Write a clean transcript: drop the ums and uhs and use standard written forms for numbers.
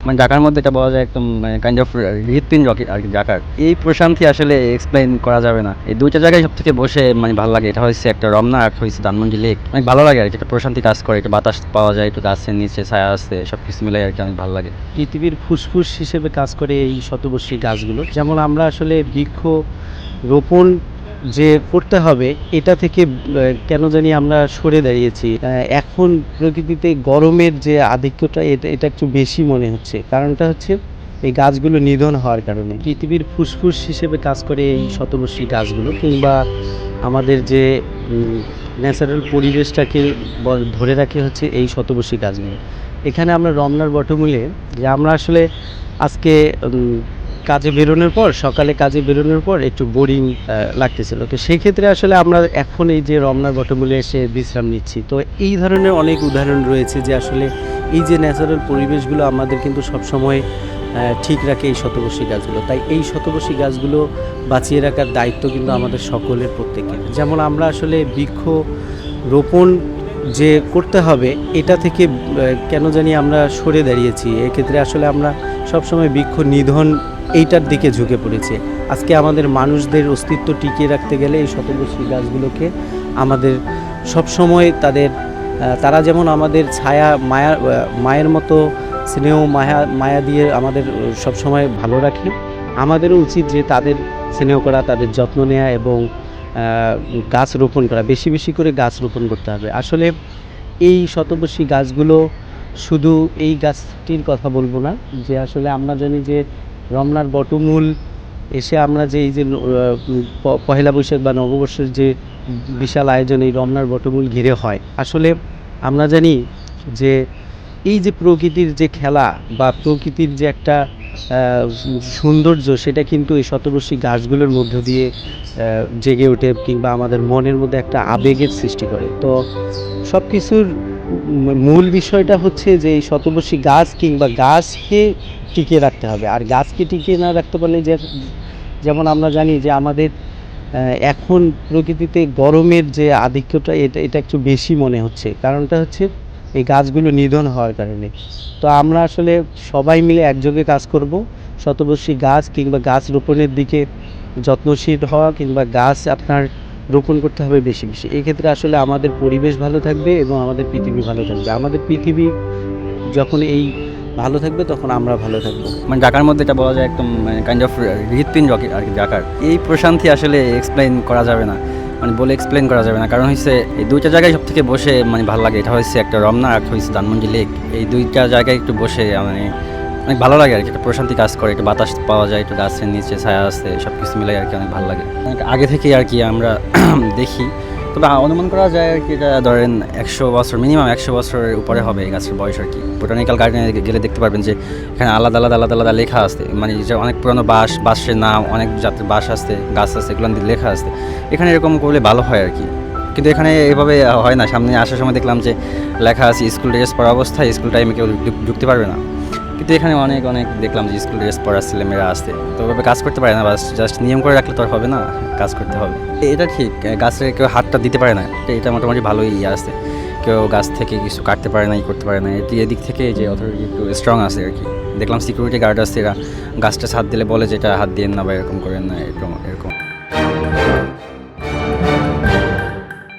মানে ঢাকার মধ্যে এটা বলা যায় একদম কাইন্ড অফ হৃৎপিণ্ড রকি আর কি ঢাকার। এই প্রশান্তি আসলে এক্সপ্লেইন করা যাবে না। এই দুইটা জায়গায় সব থেকে বসে মানে ভালো লাগে। এটা হচ্ছে একটা রমনা আর হচ্ছে ধানমন্ডি লেক। অনেক ভালো লাগে আর কি, একটা প্রশান্তি কাজ করে, একটু বাতাস পাওয়া যায়, একটু গাছের নিচে ছায়া আছে, সব কিছু মিলাই আর কি অনেক ভালো লাগে। পৃথিবীর ফুসফুস হিসেবে কাজ করে এই শতবর্ষী গাছগুলো। যেমন আমরা আসলে বৃক্ষ রোপণ যে করতে হবে এটা থেকে কেন জানি আমরা সরে দাঁড়িয়েছি। এখন প্রকৃতিতে গরমের যে আধিক্যটা এটা একটু বেশি মনে হচ্ছে। কারণটা হচ্ছে এই গাছগুলো নিধন হওয়ার কারণে। পৃথিবীর ফুসফুস হিসেবে কাজ করে এই শতবর্ষী গাছগুলো, কিংবা আমাদের যে ন্যাচারাল পরিবেশটাকে ধরে রাখে হচ্ছে এই শতবর্ষী গাছগুলো। এখানে আমরা রমনার বটমূলে যে আমরা আসলে আজকে কাজে বেরোনোর পর, সকালে কাজে বেরোনোর পর একটু বোরিং লাগতেছিল, তো সেই ক্ষেত্রে আসলে আমরা এখন এই যে রমনার বটমূলে এসে বিশ্রাম নিচ্ছি। তো এই ধরনের অনেক উদাহরণ রয়েছে যে আসলে এই যে ন্যাচারাল পরিবেশগুলো আমাদের কিন্তু সবসময় ঠিক রাখে এই শতবর্ষী গাছগুলো। তাই এই শতবর্ষী গাছগুলো বাঁচিয়ে রাখার দায়িত্ব কিন্তু আমাদের সকলের, প্রত্যেকের। যেমন আমরা আসলে বৃক্ষ রোপণ যে করতে হবে এটা থেকে কেন জানি আমরা সরে দাঁড়িয়েছি। এক্ষেত্রে আসলে আমরা সবসময় বৃক্ষ নিধন এইটার দিকে ঝুঁকে পড়েছি। আজকে আমাদের মানুষদের অস্তিত্ব টিকিয়ে রাখতে গেলে এই শতবর্ষী গাছগুলোকে আমাদের সবসময় তারা যেমন আমাদের ছায়া মায়ের মতো স্নেহ মায়া দিয়ে আমাদের সবসময় ভালো রাখে, আমাদেরও উচিত যে তাদের স্নেহ করা, তাদের যত্ন নেওয়া এবং গাছ রোপণ করা, বেশি বেশি করে গাছ রোপণ করতে হবে। আসলে এই শতবর্ষী গাছগুলো, শুধু এই গাছটির কথা বলবো না, যে আসলে আমরা জানি যে রমনার বটমূল এসে আমরা যে এই যে পহেলা বৈশাখ বা নববর্ষের যে বিশাল আয়োজন এই রমনার বটমূল ঘিরে হয়, আসলে আমরা জানি যে এই যে প্রকৃতির যে খেলা বা প্রকৃতির যে একটা সৌন্দর্য, সেটা কিন্তু এই শতবর্ষী গাছগুলোর মধ্য দিয়ে জেগে ওঠে, কিংবা আমাদের মনের মধ্যে একটা আবেগের সৃষ্টি করে। তো সব কিছুর মূল বিষয়টা হচ্ছে যে এই শতবর্ষী গাছ কিংবা গাছকে টিকিয়ে রাখতে হবে। আর গাছকে টিকিয়ে না রাখতে পারলে যেমন আমরা জানি যে আমাদের এখন প্রকৃতিতে গরমের যে আধিক্যটা এটা একটু বেশি মনে হচ্ছে। কারণটা হচ্ছে এই গাছগুলো নিধন হওয়ার কারণে। তো আমরা আসলে সবাই মিলে একযোগে কাজ করব, শতবর্ষী গাছ কিংবা গাছ রোপণের দিকে যত্নশীল হওয়া, কিংবা গাছ আপনার রোপণ করতে হবে বেশি বেশি। এক্ষেত্রে আসলে আমাদের পরিবেশ ভালো থাকবে এবং আমাদের পৃথিবী ভালো থাকবে। আমাদের পৃথিবী যখন এই ভালো থাকবে তখন আমরা ভালো থাকবো। মানে ঢাকার মধ্যে এটা বলা যায় একদম কাইন্ড অফ হৃৎপিণ্ড রকি আর কি ঢাকার। এই প্রশান্তি আসলে এক্সপ্লেইন করা যাবে না, মানে বলে এক্সপ্লেইন করা যাবে না। কারণ হচ্ছে এই দুইটা জায়গায় সব থেকে বসে মানে ভালো লাগে। এটা হচ্ছে একটা রমনা আর হচ্ছে ধানমন্ডি লেক। এই দুইটা জায়গায় একটু বসে মানে অনেক ভালো লাগে আর কি, একটা প্রশান্তি কাজ করে, একটু বাতাস পাওয়া যায়, একটু গাছের নিচে ছায়া আছে, সব কিছু মিলাই আর কি অনেক ভালো লাগে। অনেক আগে থেকেই আর কি আমরা দেখি। তবে অনুমান করা যায় আর কি, এটা ধরেন 100 বছর, মিনিমাম 100 বছরের উপরে হবে এই গাছের বয়স আর কি। বোটানিক্যাল গার্ডেনে গেলে দেখতে পারবেন যে এখানে আলাদা আলাদা আলাদা আলাদা লেখা আছে, মানে যে অনেক পুরনো বাঁশের নাম, অনেক জাতের বাঁশ আছে, গাছ আছে, এগুলো লেখা আছে। এখানে এরকম করলে ভালো হয় আর কি। কিন্তু এখানে এভাবে হয় না। সামনে আসার সময় দেখলাম যে লেখা আছে স্কুল ড্রেস পরা অবস্থায় স্কুল টাইমে কেউ ঢুকতে পারবে না। কিন্তু এখানে অনেক অনেক দেখলাম যে স্কুল ড্রেস পরা ছেলেমেয়েরা আসতে, তো ওভাবে কাজ করতে পারে না। বাস জাস্ট নিয়ম করে রাখলে তো আর হবে না, কাজ করতে হবে। এটা ঠিক, গাছে কেউ হাতটা দিতে পারে না, এটা মোটামুটি ভালোই আছে। কেউ গাছ থেকে কিছু কাটতে পারে না, করতে পারে না। এদিক থেকে যে অথরিটি একটু স্ট্রং আছে আর কি। দেখলাম সিকিউরিটি গার্ড আছে, এরা গাছটা হাত দিলে বলে যে এটা হাত দিয়েন না বা এরকম করেন না, এরকম এরকম।